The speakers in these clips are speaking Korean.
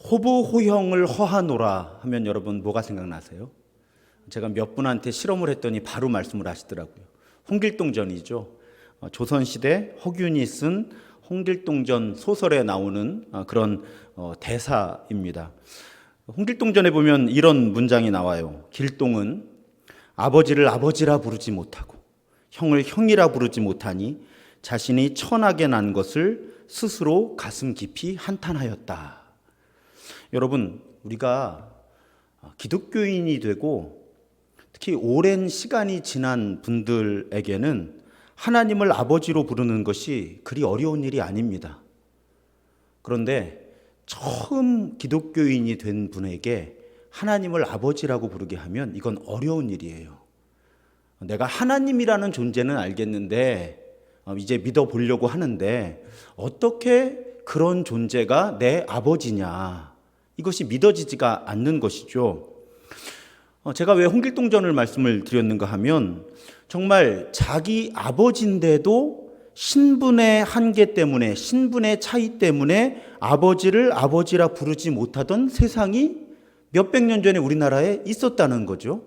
호부호형을 허하노라 하면 여러분 뭐가 생각나세요? 제가 몇 분한테 실험을 했더니 바로 말씀을 하시더라고요. 홍길동전이죠. 조선시대 허균이 쓴 홍길동전 소설에 나오는 그런 대사입니다. 홍길동전에 보면 이런 문장이 나와요. 길동은 아버지를 아버지라 부르지 못하고 형을 형이라 부르지 못하니 자신이 천하게 난 것을 스스로 가슴 깊이 한탄하였다. 여러분, 우리가 기독교인이 되고 특히 오랜 시간이 지난 분들에게는 하나님을 아버지로 부르는 것이 그리 어려운 일이 아닙니다. 그런데 처음 기독교인이 된 분에게 하나님을 아버지라고 부르게 하면 이건 어려운 일이에요. 내가 하나님이라는 존재는 알겠는데 이제 믿어보려고 하는데 어떻게 그런 존재가 내 아버지냐, 이것이 믿어지지가 않는 것이죠. 제가 왜 홍길동전을 말씀을 드렸는가 하면 정말 자기 아버지인데도 신분의 한계 때문에, 신분의 차이 때문에 아버지를 아버지라 부르지 못하던 세상이 몇백 년 전에 우리나라에 있었다는 거죠.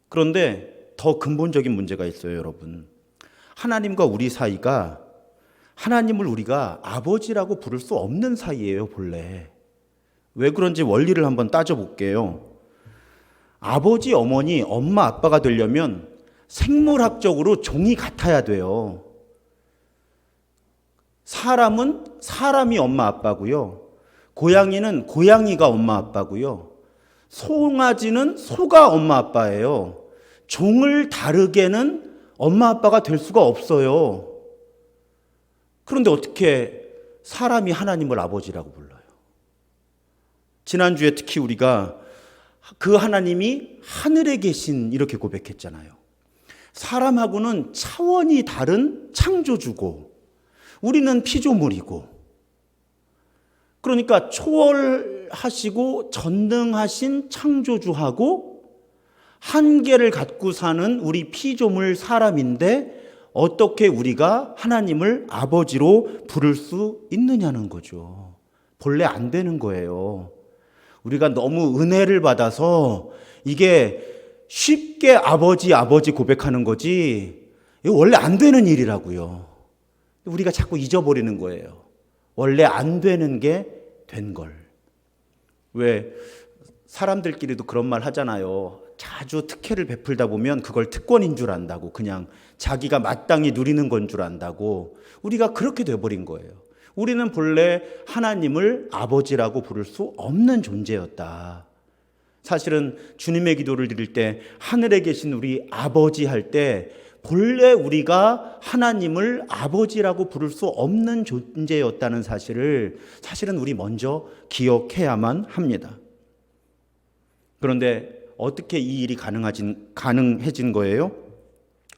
그런데 더 근본적인 문제가 있어요, 여러분. 하나님과 우리 사이가, 하나님을 우리가 아버지라고 부를 수 없는 사이예요, 본래. 왜 그런지 원리를 한번 따져볼게요. 아버지, 어머니, 엄마, 아빠가 되려면 생물학적으로 종이 같아야 돼요. 사람은 사람이 엄마, 아빠고요. 고양이는 고양이가 엄마, 아빠고요. 송아지는 소가 엄마, 아빠예요. 종을 다르게는 엄마, 아빠가 될 수가 없어요. 그런데 어떻게 사람이 하나님을 아버지라고 불러요? 지난주에 특히 우리가 그 하나님이 하늘에 계신 이렇게 고백했잖아요. 사람하고는 차원이 다른 창조주고 우리는 피조물이고, 그러니까 초월하시고 전능하신 창조주하고 한계를 갖고 사는 우리 피조물 사람인데 어떻게 우리가 하나님을 아버지로 부를 수 있느냐는 거죠. 본래 안 되는 거예요. 우리가 너무 은혜를 받아서 이게 쉽게 아버지 고백하는 거지, 이거 원래 안 되는 일이라고요. 우리가 자꾸 잊어버리는 거예요. 원래 안 되는 게 된 걸. 왜 사람들끼리도 그런 말 하잖아요. 자주 특혜를 베풀다 보면 그걸 특권인 줄 안다고, 그냥 자기가 마땅히 누리는 건 줄 안다고. 우리가 그렇게 돼버린 거예요. 우리는 본래 하나님을 아버지라고 부를 수 없는 존재였다. 사실은 주님의 기도를 드릴 때 하늘에 계신 우리 아버지 할 때 본래 우리가 하나님을 아버지라고 부를 수 없는 존재였다는 사실은 우리 먼저 기억해야만 합니다. 그런데 어떻게 이 일이 가능해진 거예요?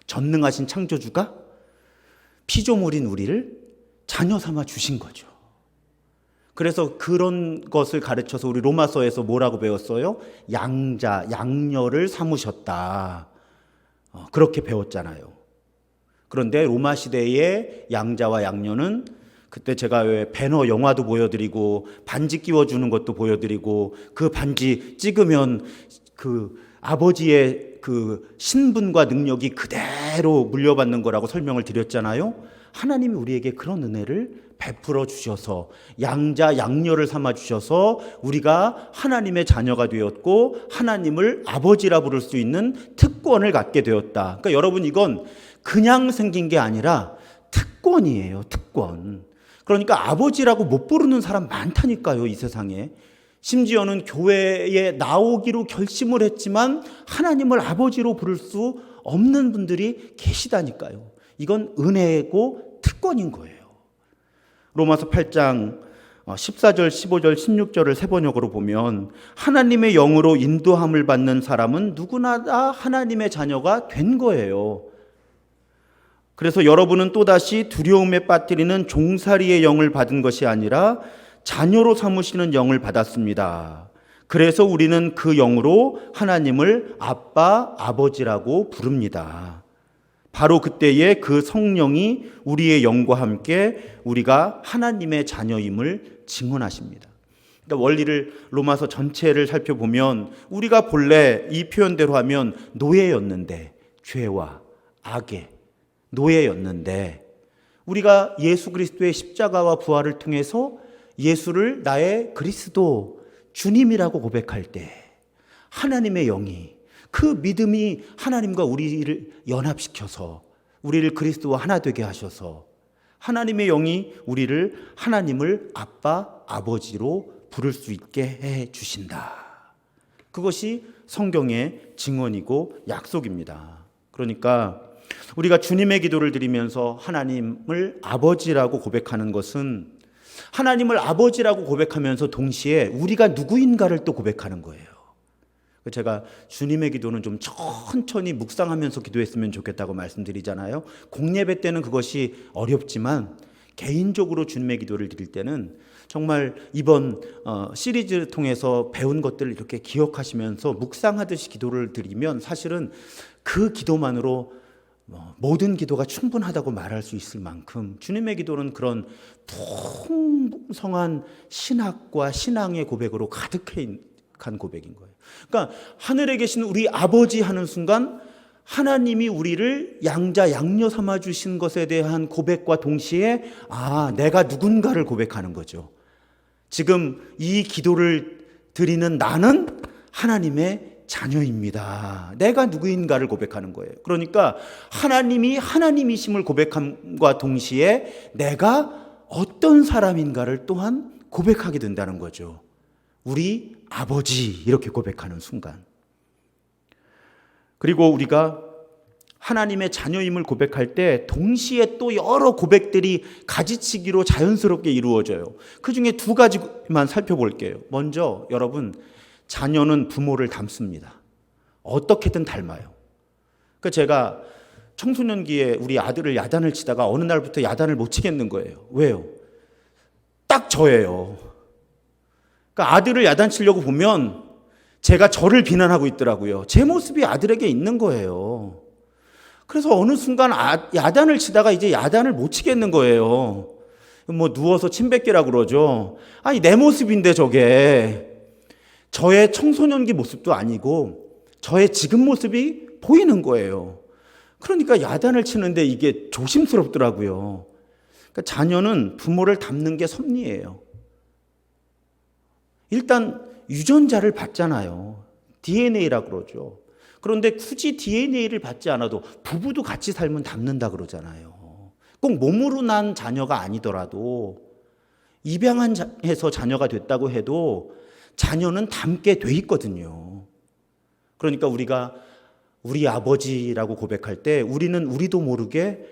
전능하신 창조주가 피조물인 우리를 자녀 삼아 주신 거죠. 그래서 그런 것을 가르쳐서 우리 로마서에서 뭐라고 배웠어요? 양녀를 삼으셨다. 그렇게 배웠잖아요. 그런데 로마 시대의 양자와 양녀는, 그때 제가 왜 배너 영화도 보여드리고 반지 끼워주는 것도 보여드리고, 그 반지 찍으면 그 아버지의 그 신분과 능력이 그대로 물려받는 거라고 설명을 드렸잖아요. 하나님이 우리에게 그런 은혜를 베풀어 주셔서 양자 양녀를 삼아 주셔서 우리가 하나님의 자녀가 되었고 하나님을 아버지라 부를 수 있는 특권을 갖게 되었다. 그러니까 여러분, 이건 그냥 생긴 게 아니라 특권이에요, 특권. 그러니까 아버지라고 못 부르는 사람 많다니까요, 이 세상에. 심지어는 교회에 나오기로 결심을 했지만 하나님을 아버지로 부를 수 없는 분들이 계시다니까요. 이건 은혜고 특권인 거예요. 로마서 8장 14절, 15절, 16절을 세번역으로 보면 하나님의 영으로 인도함을 받는 사람은 누구나 다 하나님의 자녀가 된 거예요. 그래서 여러분은 또다시 두려움에 빠뜨리는 종살이의 영을 받은 것이 아니라 자녀로 삼으시는 영을 받았습니다. 그래서 우리는 그 영으로 하나님을 아빠, 아버지라고 부릅니다. 바로 그때에 그 성령이 우리의 영과 함께 우리가 하나님의 자녀임을 증언하십니다. 그러니까 원리를 로마서 전체를 살펴보면 우리가 본래 이 표현대로 하면 노예였는데, 죄와 악의 노예였는데, 우리가 예수 그리스도의 십자가와 부활을 통해서 예수를 나의 그리스도 주님이라고 고백할 때 하나님의 영이, 그 믿음이 하나님과 우리를 연합시켜서 우리를 그리스도와 하나 되게 하셔서 하나님의 영이 우리를 하나님을 아빠, 아버지로 부를 수 있게 해 주신다. 그것이 성경의 증언이고 약속입니다. 그러니까 우리가 주님의 기도를 드리면서 하나님을 아버지라고 고백하는 것은 하나님을 아버지라고 고백하면서 동시에 우리가 누구인가를 또 고백하는 거예요. 제가 주님의 기도는 좀 천천히 묵상하면서 기도했으면 좋겠다고 말씀드리잖아요. 공예배 때는 그것이 어렵지만 개인적으로 주님의 기도를 드릴 때는 정말 이번 시리즈를 통해서 배운 것들을 이렇게 기억하시면서 묵상하듯이 기도를 드리면 사실은 그 기도만으로 모든 기도가 충분하다고 말할 수 있을 만큼 주님의 기도는 그런 풍성한 신학과 신앙의 고백으로 가득한 고백인 거예요. 그러니까 하늘에 계신 우리 아버지 하는 순간 하나님이 우리를 양자 양녀 삼아 주신 것에 대한 고백과 동시에 내가 누군가를 고백하는 거죠. 지금 이 기도를 드리는 나는 하나님의 자녀입니다. 내가 누구인가를 고백하는 거예요. 그러니까 하나님이 하나님이심을 고백함과 동시에 내가 어떤 사람인가를 또한 고백하게 된다는 거죠. 우리 아버지, 이렇게 고백하는 순간. 그리고 우리가 하나님의 자녀임을 고백할 때 동시에 또 여러 고백들이 가지치기로 자연스럽게 이루어져요. 그 중에 두 가지만 살펴볼게요. 먼저 여러분, 자녀는 부모를 닮습니다. 어떻게든 닮아요. 그러니까 제가 청소년기에 우리 아들을 야단을 치다가 어느 날부터 야단을 못 치겠는 거예요. 왜요? 딱 저예요. 그러니까 아들을 야단 치려고 보면 제가 저를 비난하고 있더라고요. 제 모습이 아들에게 있는 거예요. 그래서 어느 순간 야단을 치다가 이제 야단을 못 치겠는 거예요. 누워서 침 뱉기라고 그러죠. 아니, 내 모습인데 저게. 저의 청소년기 모습도 아니고 저의 지금 모습이 보이는 거예요. 그러니까 야단을 치는데 이게 조심스럽더라고요. 그러니까 자녀는 부모를 닮는 게 섭리예요. 일단 유전자를 받잖아요. DNA라고 그러죠. 그런데 굳이 DNA를 받지 않아도 부부도 같이 살면 닮는다 그러잖아요. 꼭 몸으로 난 자녀가 아니더라도 입양해서 자녀가 됐다고 해도 자녀는 닮게 돼 있거든요. 그러니까 우리가 우리 아버지라고 고백할 때 우리도 모르게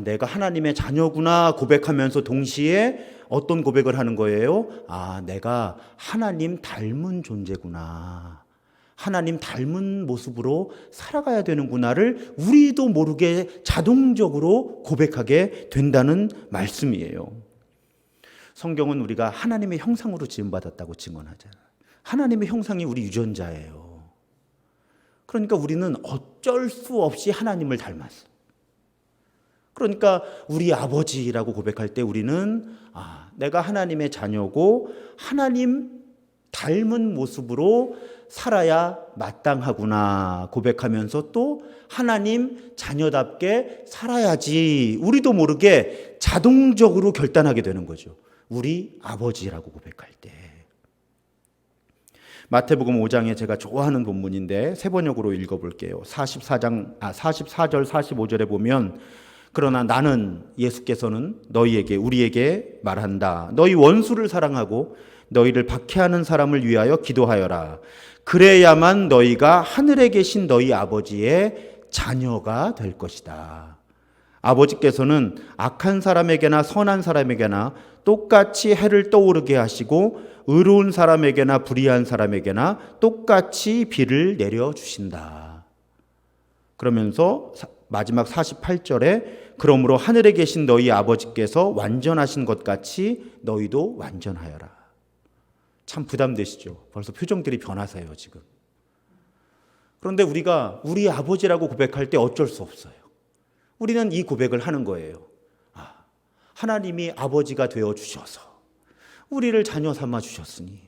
내가 하나님의 자녀구나 고백하면서 동시에 어떤 고백을 하는 거예요? 내가 하나님 닮은 존재구나. 하나님 닮은 모습으로 살아가야 되는구나를 우리도 모르게 자동적으로 고백하게 된다는 말씀이에요. 성경은 우리가 하나님의 형상으로 지음받았다고 증언하잖아요. 하나님의 형상이 우리 유전자예요. 그러니까 우리는 어쩔 수 없이 하나님을 닮았어. 그러니까 우리 아버지라고 고백할 때 우리는 내가 하나님의 자녀고 하나님 닮은 모습으로 살아야 마땅하구나 고백하면서 또 하나님 자녀답게 살아야지 우리도 모르게 자동적으로 결단하게 되는 거죠. 우리 아버지라고 고백할 때. 마태복음 5장에 제가 좋아하는 본문인데 세 번역으로 읽어볼게요. 44절 45절에 보면 그러나 나는 예수께서는 우리에게 말한다. 너희 원수를 사랑하고 너희를 박해하는 사람을 위하여 기도하여라. 그래야만 너희가 하늘에 계신 너희 아버지의 자녀가 될 것이다. 아버지께서는 악한 사람에게나 선한 사람에게나 똑같이 해를 떠오르게 하시고 의로운 사람에게나 불의한 사람에게나 똑같이 비를 내려주신다. 그러면서 마지막 48절에 그러므로 하늘에 계신 너희 아버지께서 완전하신 것 같이 너희도 완전하여라. 참 부담되시죠? 벌써 표정들이 변하세요 지금. 그런데 우리가 우리 아버지라고 고백할 때 어쩔 수 없어요. 우리는 이 고백을 하는 거예요. 하나님이 아버지가 되어 주셔서 우리를 자녀 삼아 주셨으니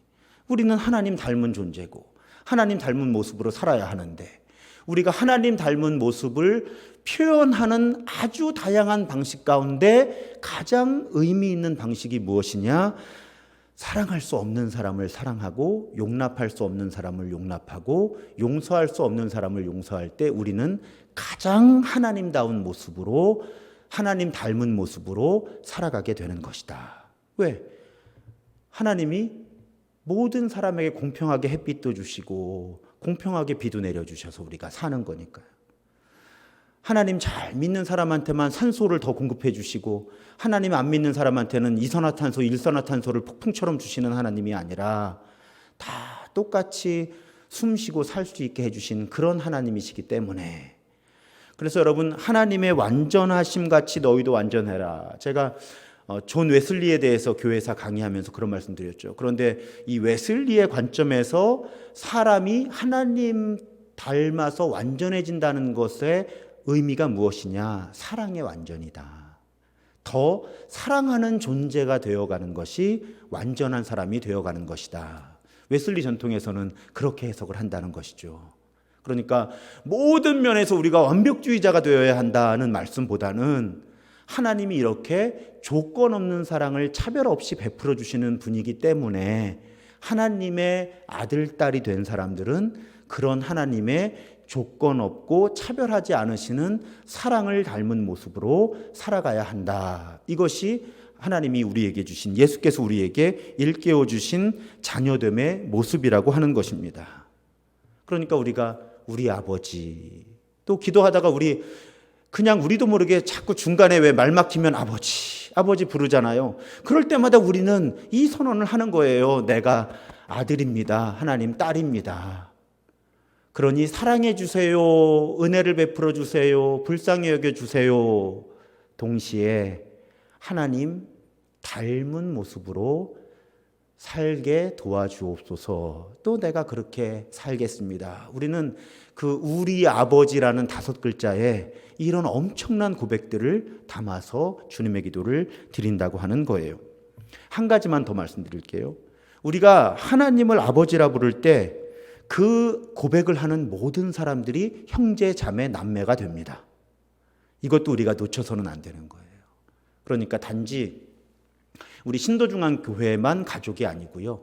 우리는 하나님 닮은 존재고 하나님 닮은 모습으로 살아야 하는데, 우리가 하나님 닮은 모습을 표현하는 아주 다양한 방식 가운데 가장 의미 있는 방식이 무엇이냐? 사랑할 수 없는 사람을 사랑하고 용납할 수 없는 사람을 용납하고 용서할 수 없는 사람을 용서할 때 우리는 가장 하나님다운 모습으로, 하나님 닮은 모습으로 살아가게 되는 것이다. 왜? 하나님이 모든 사람에게 공평하게 햇빛도 주시고 공평하게 비도 내려주셔서 우리가 사는 거니까요. 하나님 잘 믿는 사람한테만 산소를 더 공급해 주시고 하나님 안 믿는 사람한테는 이산화탄소, 일산화탄소를 폭풍처럼 주시는 하나님이 아니라 다 똑같이 숨쉬고 살 수 있게 해주신 그런 하나님이시기 때문에, 그래서 여러분, 하나님의 완전하심 같이 너희도 완전해라. 제가 존 웨슬리에 대해서 교회에서 강의하면서 그런 말씀 드렸죠. 그런데 이 웨슬리의 관점에서 사람이 하나님 닮아서 완전해진다는 것의 의미가 무엇이냐? 사랑의 완전이다. 더 사랑하는 존재가 되어가는 것이 완전한 사람이 되어가는 것이다. 웨슬리 전통에서는 그렇게 해석을 한다는 것이죠. 그러니까 모든 면에서 우리가 완벽주의자가 되어야 한다는 말씀보다는 하나님이 이렇게 조건 없는 사랑을 차별 없이 베풀어 주시는 분이기 때문에 하나님의 아들, 딸이 된 사람들은 그런 하나님의 조건 없고 차별하지 않으시는 사랑을 닮은 모습으로 살아가야 한다. 이것이 하나님이 우리에게 주신, 예수께서 우리에게 일깨워 주신 자녀됨의 모습이라고 하는 것입니다. 그러니까 우리가 우리 아버지, 또 기도하다가 그냥 우리도 모르게 자꾸 중간에 왜 말 막히면 아버지 부르잖아요. 그럴 때마다 우리는 이 선언을 하는 거예요. 내가 아들입니다. 하나님 딸입니다. 그러니 사랑해 주세요. 은혜를 베풀어 주세요. 불쌍히 여겨 주세요. 동시에 하나님 닮은 모습으로 살게 도와주옵소서. 또 내가 그렇게 살겠습니다. 우리는 그 우리 아버지라는 5글자에 이런 엄청난 고백들을 담아서 주님의 기도를 드린다고 하는 거예요. 한 가지만 더 말씀드릴게요. 우리가 하나님을 아버지라 부를 때 그 고백을 하는 모든 사람들이 형제, 자매, 남매가 됩니다. 이것도 우리가 놓쳐서는 안 되는 거예요. 그러니까 단지 우리 신도중앙교회만 가족이 아니고요.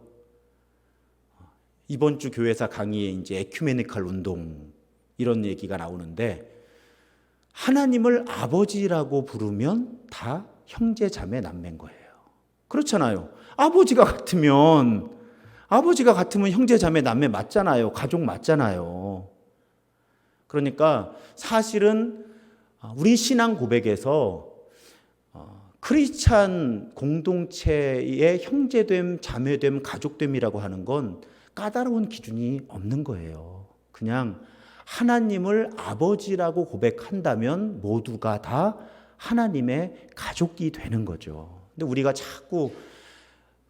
이번 주 교회사 강의에 이제 에큐메니컬 운동 이런 얘기가 나오는데, 하나님을 아버지라고 부르면 다 형제, 자매, 남매인 거예요. 그렇잖아요. 아버지가 같으면 형제, 자매, 남매 맞잖아요. 가족 맞잖아요. 그러니까 사실은 우리 신앙 고백에서 크리스찬 공동체의 형제됨, 자매됨, 가족됨이라고 하는 건 까다로운 기준이 없는 거예요. 그냥 하나님을 아버지라고 고백한다면 모두가 다 하나님의 가족이 되는 거죠. 근데 우리가 자꾸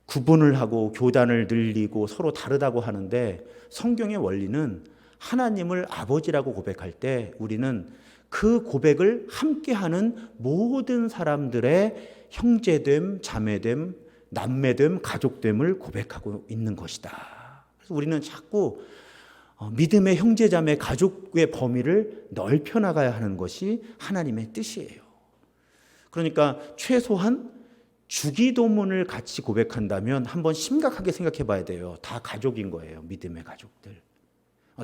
구분을 하고 교단을 늘리고 서로 다르다고 하는데, 성경의 원리는 하나님을 아버지라고 고백할 때 우리는 그 고백을 함께하는 모든 사람들의 형제됨, 자매됨, 남매됨, 가족됨을 고백하고 있는 것이다. 그래서 우리는 자꾸 믿음의 형제, 자매, 가족의 범위를 넓혀 나가야 하는 것이 하나님의 뜻이에요. 그러니까 최소한 주기도문을 같이 고백한다면 한번 심각하게 생각해 봐야 돼요. 다 가족인 거예요. 믿음의 가족들.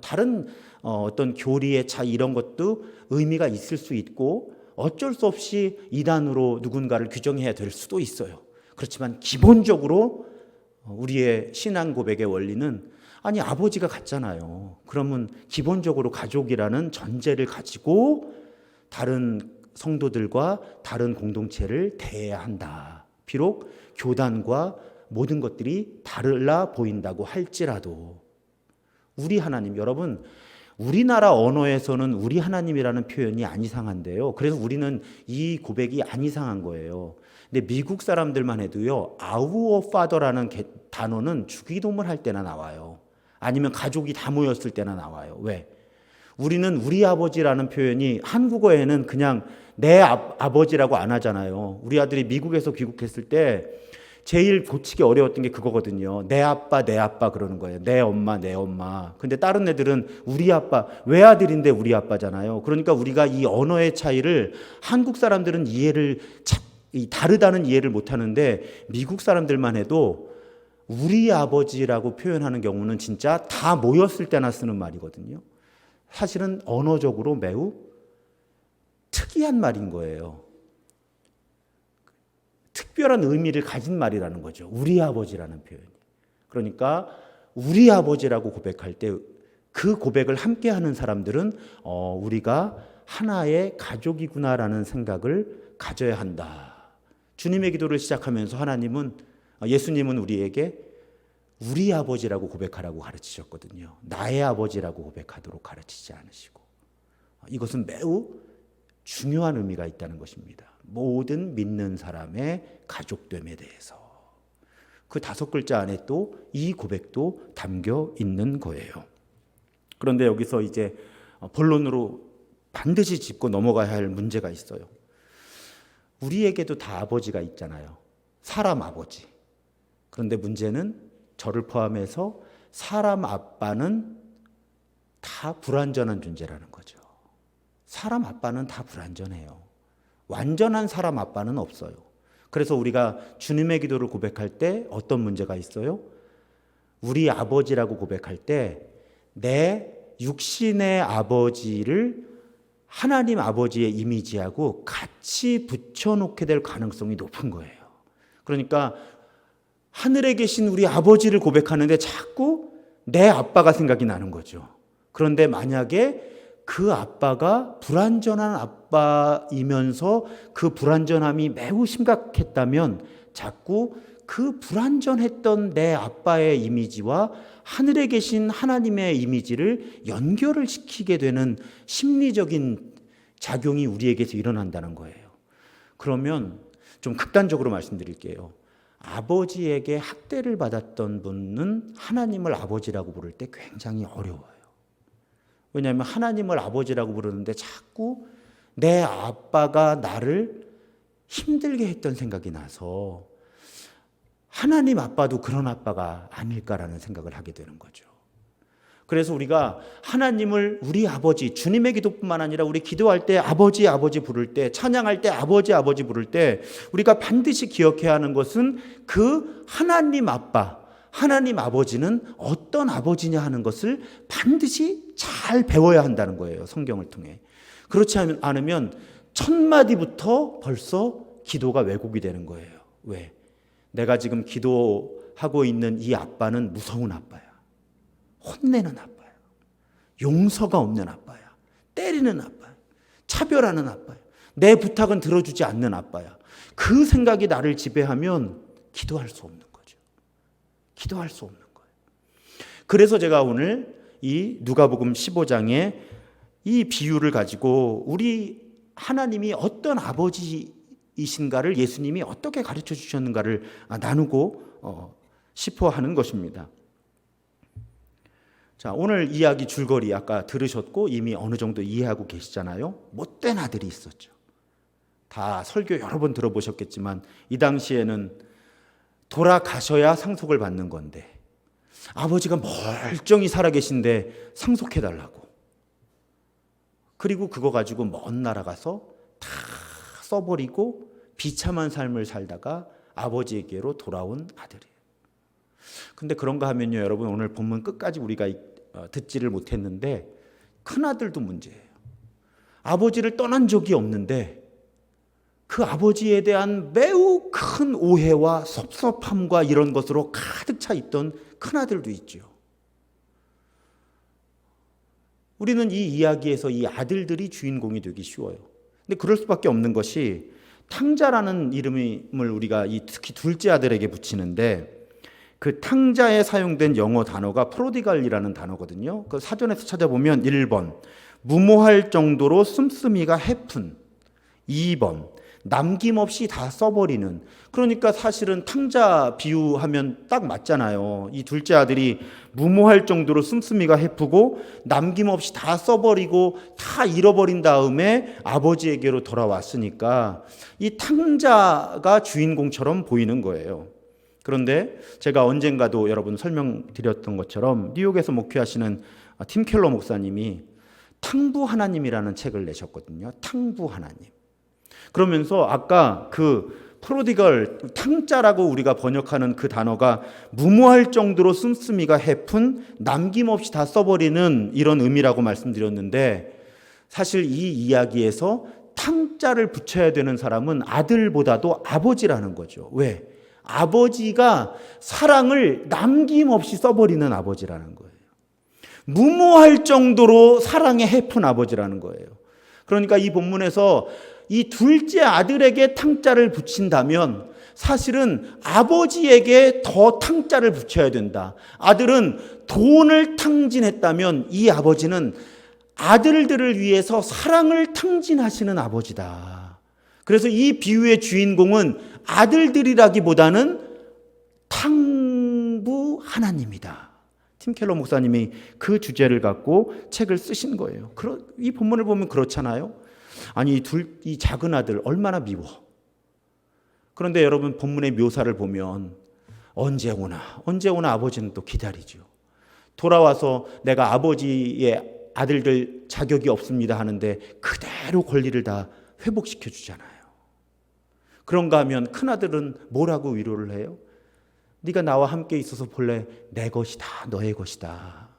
다른 어떤 교리의 차이 이런 것도 의미가 있을 수 있고 어쩔 수 없이 이단으로 누군가를 규정해야 될 수도 있어요. 그렇지만 기본적으로 우리의 신앙 고백의 원리는, 아니 아버지가 같잖아요. 그러면 기본적으로 가족이라는 전제를 가지고 다른 성도들과 다른 공동체를 대해야 한다. 비록 교단과 모든 것들이 달라 보인다고 할지라도 우리 하나님, 여러분 우리나라 언어에서는 우리 하나님이라는 표현이 안 이상한데요. 그래서 우리는 이 고백이 안 이상한 거예요. 근데 미국 사람들만 해도요, Our Father라는 단어는 주기도문 할 때나 나와요. 아니면 가족이 다 모였을 때나 나와요. 왜? 우리는 우리 아버지라는 표현이 한국어에는 그냥 내 아버지라고 안 하잖아요. 우리 아들이 미국에서 귀국했을 때 제일 고치기 어려웠던 게 그거거든요. 내 아빠, 내 아빠 그러는 거예요. 내 엄마, 내 엄마. 근데 다른 애들은 우리 아빠, 외아들인데 우리 아빠잖아요. 그러니까 우리가 이 언어의 차이를 한국 사람들은 다르다는 이해를 못 하는데 미국 사람들만 해도 우리 아버지라고 표현하는 경우는 진짜 다 모였을 때나 쓰는 말이거든요. 사실은 언어적으로 매우 특이한 말인 거예요. 특별한 의미를 가진 말이라는 거죠. 우리 아버지라는 표현이. 그러니까 우리 아버지라고 고백할 때 그 고백을 함께 하는 사람들은 우리가 하나의 가족이구나라는 생각을 가져야 한다. 주님의 기도를 시작하면서 예수님은 우리에게 우리 아버지라고 고백하라고 가르치셨거든요. 나의 아버지라고 고백하도록 가르치지 않으시고. 이것은 매우 중요한 의미가 있다는 것입니다. 모든 믿는 사람의 가족됨에 대해서. 그 5글자 안에 또 이 고백도 담겨 있는 거예요. 그런데 여기서 이제 본론으로 반드시 짚고 넘어가야 할 문제가 있어요. 우리에게도 다 아버지가 있잖아요. 사람 아버지. 그런데 문제는 저를 포함해서 사람 아빠는 다 불완전한 존재라는 거죠. 사람 아빠는 다 불완전해요. 완전한 사람 아빠는 없어요. 그래서 우리가 주님의 기도를 고백할 때 어떤 문제가 있어요? 우리 아버지라고 고백할 때 내 육신의 아버지를 하나님 아버지의 이미지하고 같이 붙여놓게 될 가능성이 높은 거예요. 그러니까 하늘에 계신 우리 아버지를 고백하는데 자꾸 내 아빠가 생각이 나는 거죠. 그런데 만약에 그 아빠가 불완전한 아빠이면서 그 불완전함이 매우 심각했다면 자꾸 그 불완전했던 내 아빠의 이미지와 하늘에 계신 하나님의 이미지를 연결을 시키게 되는 심리적인 작용이 우리에게서 일어난다는 거예요. 그러면 좀 극단적으로 말씀드릴게요. 아버지에게 학대를 받았던 분은 하나님을 아버지라고 부를 때 굉장히 어려워요. 왜냐하면 하나님을 아버지라고 부르는데 자꾸 내 아빠가 나를 힘들게 했던 생각이 나서 하나님 아빠도 그런 아빠가 아닐까라는 생각을 하게 되는 거죠. 그래서 우리가 하나님을 우리 아버지, 주님의 기도뿐만 아니라 우리 기도할 때 아버지, 아버지 부를 때, 찬양할 때 아버지, 아버지 부를 때 우리가 반드시 기억해야 하는 것은 그 하나님 아빠, 하나님 아버지는 어떤 아버지냐 하는 것을 반드시 잘 배워야 한다는 거예요. 성경을 통해. 그렇지 않으면 첫 마디부터 벌써 기도가 왜곡이 되는 거예요. 왜? 내가 지금 기도하고 있는 이 아빠는 무서운 아빠야. 혼내는 아빠야. 용서가 없는 아빠야. 때리는 아빠야. 차별하는 아빠야. 내 부탁은 들어주지 않는 아빠야. 그 생각이 나를 지배하면 기도할 수 없는 거죠. 기도할 수 없는 거예요. 그래서 제가 오늘 이 누가복음 15장에 이 비유를 가지고 우리 하나님이 어떤 아버지이신가를 예수님이 어떻게 가르쳐 주셨는가를 나누고 싶어 하는 것입니다. 자, 오늘 이야기 줄거리 아까 들으셨고 이미 어느 정도 이해하고 계시잖아요. 못된 아들이 있었죠. 다 설교 여러 번 들어보셨겠지만 이 당시에는 돌아가셔야 상속을 받는 건데 아버지가 멀쩡히 살아계신데 상속해달라고. 그리고 그거 가지고 먼 나라 가서 다 써버리고 비참한 삶을 살다가 아버지에게로 돌아온 아들이에요. 근데 그런가 하면요, 여러분 오늘 본문 끝까지 우리가 듣지를 못했는데 큰아들도 문제예요. 아버지를 떠난 적이 없는데 그 아버지에 대한 매우 큰 오해와 섭섭함과 이런 것으로 가득 차 있던 큰아들도 있죠. 우리는 이 이야기에서 이 아들들이 주인공이 되기 쉬워요. 근데 그럴 수밖에 없는 것이 탕자라는 이름을 우리가 특히 둘째 아들에게 붙이는데 그 탕자에 사용된 영어 단어가 프로디갈이라는 단어거든요. 그 사전에서 찾아보면 1번 무모할 정도로 씀씀이가 해픈, 2번 남김없이 다 써버리는. 그러니까 사실은 탕자 비유하면 딱 맞잖아요. 이 둘째 아들이 무모할 정도로 씀씀이가 해프고 남김없이 다 써버리고 다 잃어버린 다음에 아버지에게로 돌아왔으니까 이 탕자가 주인공처럼 보이는 거예요. 그런데 제가 언젠가도 여러분 설명드렸던 것처럼 뉴욕에서 목회하시는 팀 켈러 목사님이 탕부 하나님이라는 책을 내셨거든요. 탕부 하나님. 그러면서 아까 그 프로디걸, 탕자라고 우리가 번역하는 그 단어가 무모할 정도로 씀씀이가 해픈, 남김없이 다 써버리는 이런 의미라고 말씀드렸는데, 사실 이 이야기에서 탕자를 붙여야 되는 사람은 아들보다도 아버지라는 거죠. 왜? 아버지가 사랑을 남김없이 써버리는 아버지라는 거예요. 무모할 정도로 사랑에 해픈 아버지라는 거예요. 그러니까 이 본문에서 이 둘째 아들에게 탕자를 붙인다면 사실은 아버지에게 더 탕자를 붙여야 된다. 아들은 돈을 탕진했다면 이 아버지는 아들들을 위해서 사랑을 탕진하시는 아버지다. 그래서 이 비유의 주인공은 아들들이라기보다는 탕부 하나님이다. 팀 켈러 목사님이 그 주제를 갖고 책을 쓰신 거예요. 이 본문을 보면 그렇잖아요. 아니 이 작은 아들 얼마나 미워. 그런데 여러분 본문의 묘사를 보면 언제 오나 아버지는 또 기다리죠. 돌아와서 내가 아버지의 아들들 자격이 없습니다 하는데 그대로 권리를 다 회복시켜 주잖아요. 그런가 하면 큰아들은 뭐라고 위로를 해요? 네가 나와 함께 있어서 본래 내 것이다, 너의 것이다.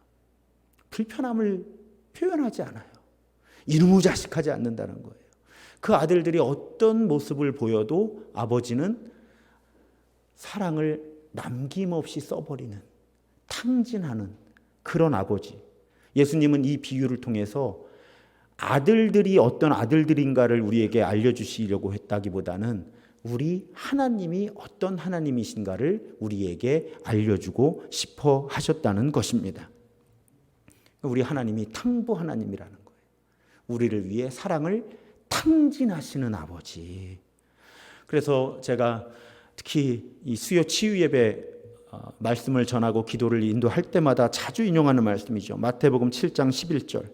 불편함을 표현하지 않아요. 이누무자식하지 않는다는 거예요. 그 아들들이 어떤 모습을 보여도 아버지는 사랑을 남김없이 써버리는, 탕진하는 그런 아버지. 예수님은 이 비유를 통해서 아들들이 어떤 아들들인가를 우리에게 알려주시려고 했다기보다는 우리 하나님이 어떤 하나님이신가를 우리에게 알려주고 싶어 하셨다는 것입니다. 우리 하나님이 탕부 하나님이라는 거예요. 우리를 위해 사랑을 탕진하시는 아버지. 그래서 제가 특히 이 수요 치유 예배 말씀을 전하고 기도를 인도할 때마다 자주 인용하는 말씀이죠. 마태복음 7장 11절.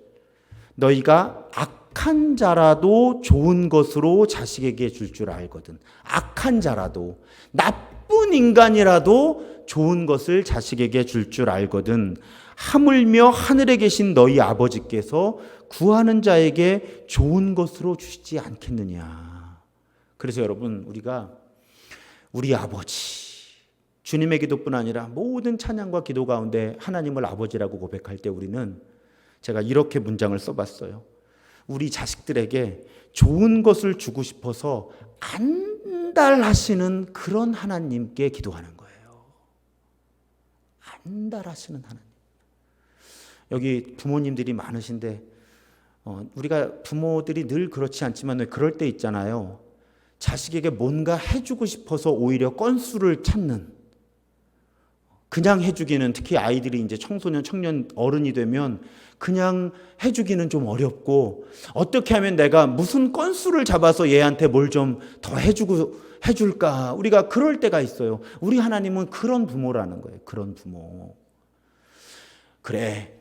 너희가 악한 자라도 좋은 것으로 자식에게 줄 줄 알거든. 악한 자라도, 나쁜 인간이라도 좋은 것을 자식에게 줄 줄 알거든. 하물며 하늘에 계신 너희 아버지께서 구하는 자에게 좋은 것으로 주시지 않겠느냐. 그래서 여러분 우리가 우리 아버지, 주님의 기도뿐 아니라 모든 찬양과 기도 가운데 하나님을 아버지라고 고백할 때 우리는, 제가 이렇게 문장을 써봤어요. 우리 자식들에게 좋은 것을 주고 싶어서 안달하시는 그런 하나님께 기도하는 거예요. 안달하시는 하나님. 여기 부모님들이 많으신데 우리가 부모들이 늘 그렇지 않지만 왜 그럴 때 있잖아요. 자식에게 뭔가 해주고 싶어서 오히려 건수를 찾는, 그냥 해주기는, 특히 아이들이 이제 청소년, 청년, 어른이 되면 그냥 해주기는 좀 어렵고, 어떻게 하면 내가 무슨 건수를 잡아서 얘한테 뭘 좀 더 해줄까? 우리가 그럴 때가 있어요. 우리 하나님은 그런 부모라는 거예요. 그런 부모. 그래,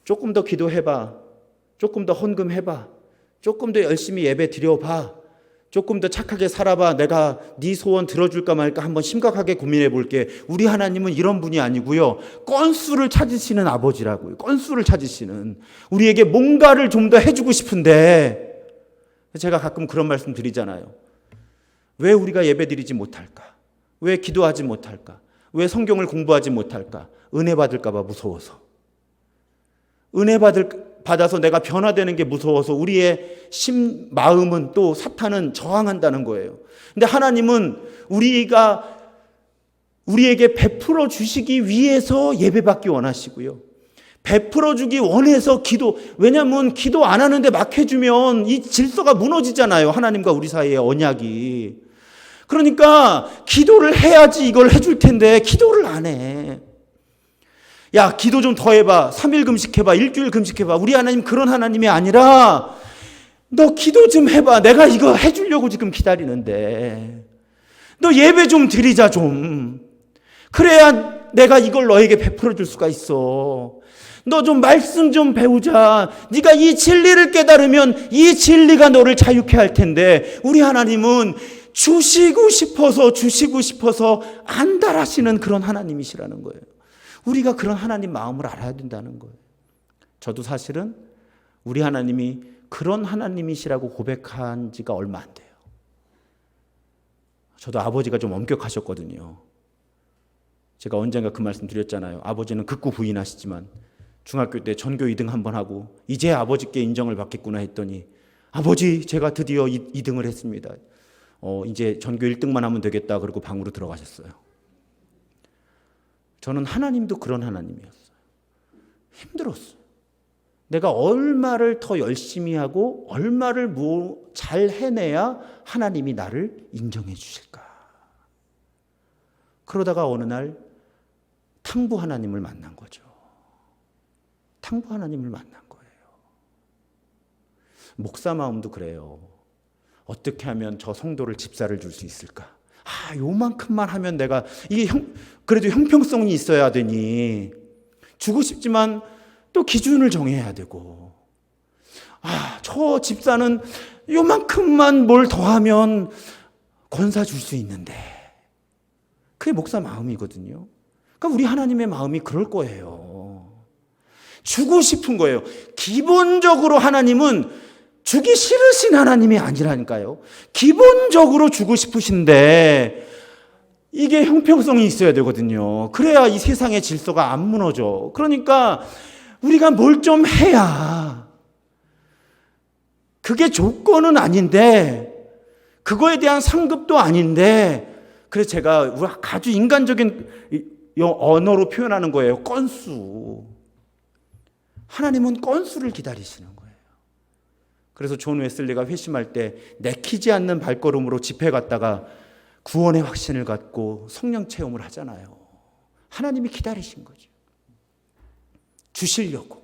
조금 더 기도해봐. 조금 더 헌금해봐. 조금 더 열심히 예배 드려봐. 조금 더 착하게 살아봐. 내가 네 소원 들어줄까 말까 한번 심각하게 고민해 볼게. 우리 하나님은 이런 분이 아니고요. 건수를 찾으시는 아버지라고요. 건수를 찾으시는. 우리에게 뭔가를 좀 더 해주고 싶은데, 제가 가끔 그런 말씀 드리잖아요. 왜 우리가 예배 드리지 못할까? 왜 기도하지 못할까? 왜 성경을 공부하지 못할까? 은혜 받을까 봐 무서워서. 받아서 내가 변화되는 게 무서워서 우리의 마음은, 또 사탄은 저항한다는 거예요. 근데 하나님은 우리에게 베풀어 주시기 위해서 예배받기 원하시고요. 베풀어 주기 원해서 왜냐하면 기도 안 하는데 막 해주면 이 질서가 무너지잖아요. 하나님과 우리 사이의 언약이. 그러니까 기도를 해야지 이걸 해줄 텐데 기도를 안 해. 야, 기도 좀 더 해봐. 3일 금식해봐. 일주일 금식해봐. 우리 하나님 그런 하나님이 아니라 너 기도 좀 해봐. 내가 이거 해주려고 지금 기다리는데. 너 예배 좀 드리자 좀. 그래야 내가 이걸 너에게 베풀어 줄 수가 있어. 너 좀 말씀 좀 배우자. 네가 이 진리를 깨달으면 이 진리가 너를 자유케 할 텐데, 우리 하나님은 주시고 싶어서 안달하시는 그런 하나님이시라는 거예요. 우리가 그런 하나님 마음을 알아야 된다는 거예요. 저도 사실은 우리 하나님이 그런 하나님이시라고 고백한 지가 얼마 안 돼요. 저도 아버지가 좀 엄격하셨거든요. 제가 언젠가 그 말씀 드렸잖아요. 아버지는 극구 부인하시지만 중학교 때 전교 2등 한 번 하고 이제 아버지께 인정을 받겠구나 했더니 아버지 제가 드디어 2등을 했습니다. 이제 전교 1등만 하면 되겠다 그러고 방으로 들어가셨어요. 저는 하나님도 그런 하나님이었어요. 힘들었어요. 내가 얼마를 더 열심히 하고 얼마를 잘 해내야 하나님이 나를 인정해 주실까. 그러다가 어느 날 탕부 하나님을 만난 거죠. 탕부 하나님을 만난 거예요. 목사 마음도 그래요. 어떻게 하면 저 성도를 집사를 줄 수 있을까? 요만큼만 하면 내가 이게 그래도 형평성이 있어야 되니 주고 싶지만 또 기준을 정해야 되고 저 집사는 요만큼만 뭘 더하면 권사 줄 수 있는데 그게 목사 마음이거든요. 그러니까 우리 하나님의 마음이 그럴 거예요. 주고 싶은 거예요. 기본적으로 하나님은 주기 싫으신 하나님이 아니라니까요. 기본적으로 주고 싶으신데 이게 형평성이 있어야 되거든요. 그래야 이 세상의 질서가 안 무너져. 그러니까 우리가 뭘 좀 해야 그게 조건은 아닌데 그거에 대한 상급도 아닌데 그래서 제가 아주 인간적인 언어로 표현하는 거예요. 건수. 하나님은 건수를 기다리시는 거예요. 그래서 존 웨슬리가 회심할 때 내키지 않는 발걸음으로 집회 갔다가 구원의 확신을 갖고 성령 체험을 하잖아요. 하나님이 기다리신 거죠. 주시려고.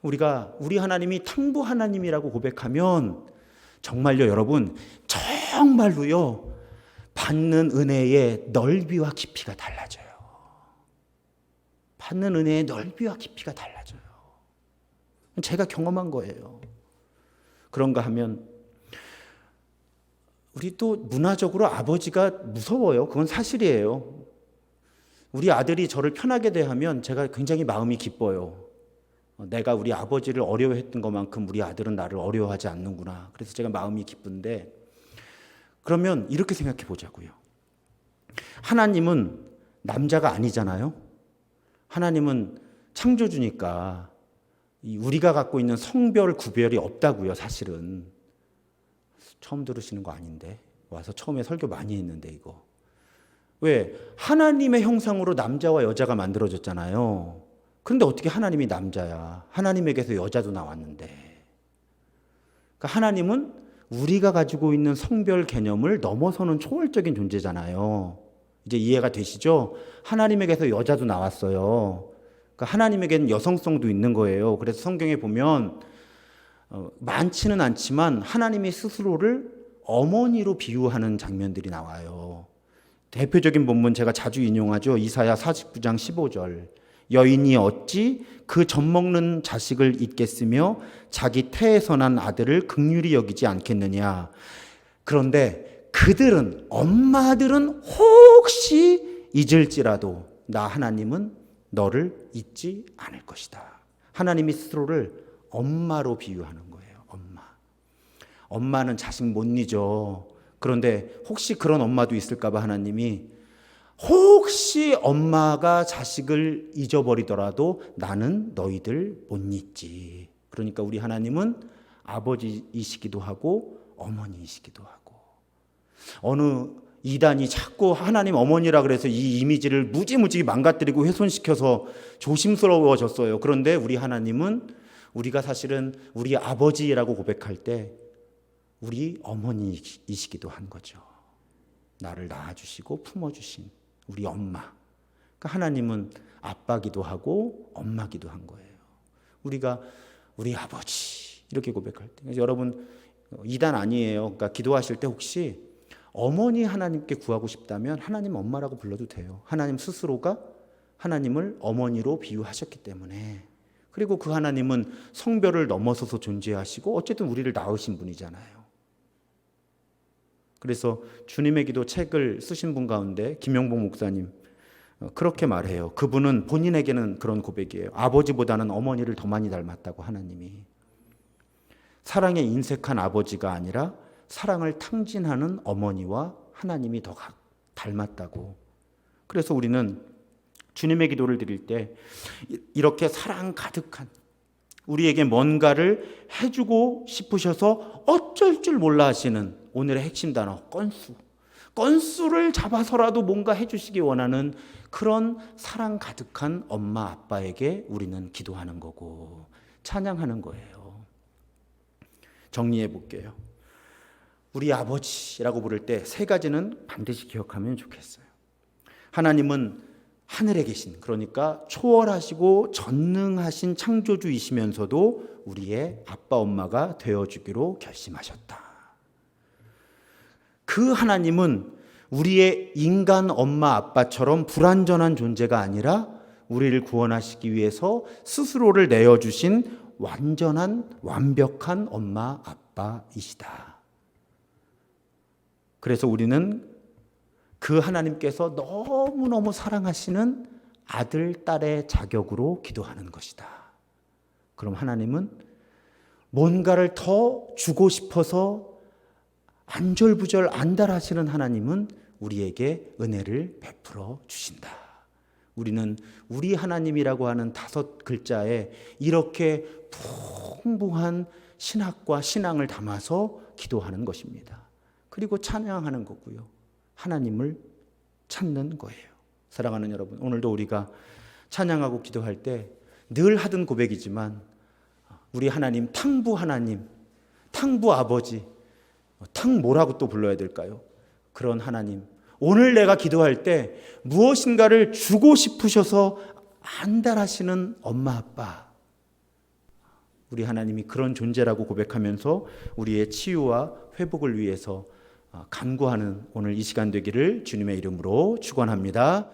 우리 하나님이 탕부 하나님이라고 고백하면 정말요 여러분 정말로요 받는 은혜의 넓이와 깊이가 달라져요. 받는 은혜의 넓이와 깊이가 달라져요. 제가 경험한 거예요. 그런가 하면 우리 또 문화적으로 아버지가 무서워요. 그건 사실이에요. 우리 아들이 저를 편하게 대하면 제가 굉장히 마음이 기뻐요. 내가 우리 아버지를 어려워했던 것만큼 우리 아들은 나를 어려워하지 않는구나. 그래서 제가 마음이 기쁜데 그러면 이렇게 생각해 보자고요. 하나님은 남자가 아니잖아요. 하나님은 창조주니까 우리가 갖고 있는 성별 구별이 없다고요. 사실은 처음 들으시는 거 아닌데 와서 처음에 설교 많이 했는데 이거 왜 하나님의 형상으로 남자와 여자가 만들어졌잖아요. 그런데 어떻게 하나님이 남자야? 하나님에게서 여자도 나왔는데. 그러니까 하나님은 우리가 가지고 있는 성별 개념을 넘어서는 초월적인 존재잖아요. 이제 이해가 되시죠? 하나님에게서 여자도 나왔어요. 그러니까 하나님에게는 여성성도 있는 거예요. 그래서 성경에 보면 많지는 않지만 하나님이 스스로를 어머니로 비유하는 장면들이 나와요. 대표적인 본문 제가 자주 인용하죠. 이사야 49장 15절. 여인이 어찌 그 젖먹는 자식을 잊겠으며 자기 태에서 난 아들을 긍휼히 여기지 않겠느냐. 그런데 그들은 엄마들은 혹시 잊을지라도 나 하나님은 너를 잊지 않을 것이다. 하나님이 스스로를 엄마로 비유하는 거예요. 엄마는 자식 못 잊어. 그런데 혹시 그런 엄마도 있을까 봐 하나님이 혹시 엄마가 자식을 잊어버리더라도 나는 너희들 못 잊지. 그러니까 우리 하나님은 아버지이시기도 하고 어머니이시기도 하고 어느 이단이 자꾸 하나님 어머니라 그래서 이 이미지를 무지무지 망가뜨리고 훼손시켜서 조심스러워졌어요. 그런데 우리 하나님은 우리가 사실은 우리 아버지라고 고백할 때 우리 어머니이시기도 한 거죠. 나를 낳아주시고 품어주신 우리 엄마. 그러니까 하나님은 아빠기도 하고 엄마기도 한 거예요. 우리가 우리 아버지 이렇게 고백할 때. 그래서 여러분 이단 아니에요. 그러니까 기도하실 때 혹시 어머니 하나님께 구하고 싶다면 하나님 엄마라고 불러도 돼요. 하나님 스스로가 하나님을 어머니로 비유하셨기 때문에. 그리고 그 하나님은 성별을 넘어서서 존재하시고 어쨌든 우리를 낳으신 분이잖아요. 그래서 주님의 기도 책을 쓰신 분 가운데 김영복 목사님 그렇게 말해요. 그분은 본인에게는 그런 고백이에요. 아버지보다는 어머니를 더 많이 닮았다고. 하나님이 사랑에 인색한 아버지가 아니라 사랑을 탕진하는 어머니와 하나님이 더 닮았다고. 그래서 우리는 주님의 기도를 드릴 때 이렇게 사랑 가득한, 우리에게 뭔가를 해주고 싶으셔서 어쩔 줄 몰라 하시는 오늘의 핵심 단어 건수를 잡아서라도 뭔가 해주시기 원하는 그런 사랑 가득한 엄마 아빠에게 우리는 기도하는 거고 찬양하는 거예요. 정리해 볼게요. 우리 아버지라고 부를 때 세 가지는 반드시 기억하면 좋겠어요. 하나님은 하늘에 계신, 그러니까 초월하시고 전능하신 창조주이시면서도 우리의 아빠 엄마가 되어주기로 결심하셨다. 그 하나님은 우리의 인간 엄마 아빠처럼 불완전한 존재가 아니라 우리를 구원하시기 위해서 스스로를 내어주신 완전한 완벽한 엄마 아빠이시다. 그래서 우리는 그 하나님께서 너무너무 사랑하시는 아들, 딸의 자격으로 기도하는 것이다. 그럼 하나님은 뭔가를 더 주고 싶어서 안절부절 안달하시는 하나님은 우리에게 은혜를 베풀어 주신다. 우리는 우리 하나님이라고 하는 5글자에 이렇게 풍부한 신학과 신앙을 담아서 기도하는 것입니다. 그리고 찬양하는 거고요. 하나님을 찾는 거예요. 사랑하는 여러분, 오늘도 우리가 찬양하고 기도할 때 늘 하던 고백이지만 우리 하나님, 탕부 하나님, 탕부 아버지, 뭐라고 또 불러야 될까요? 그런 하나님, 오늘 내가 기도할 때 무엇인가를 주고 싶으셔서 안달하시는 엄마 아빠, 우리 하나님이 그런 존재라고 고백하면서 우리의 치유와 회복을 위해서 간구하는 오늘 이 시간 되기를 주님의 이름으로 축원합니다.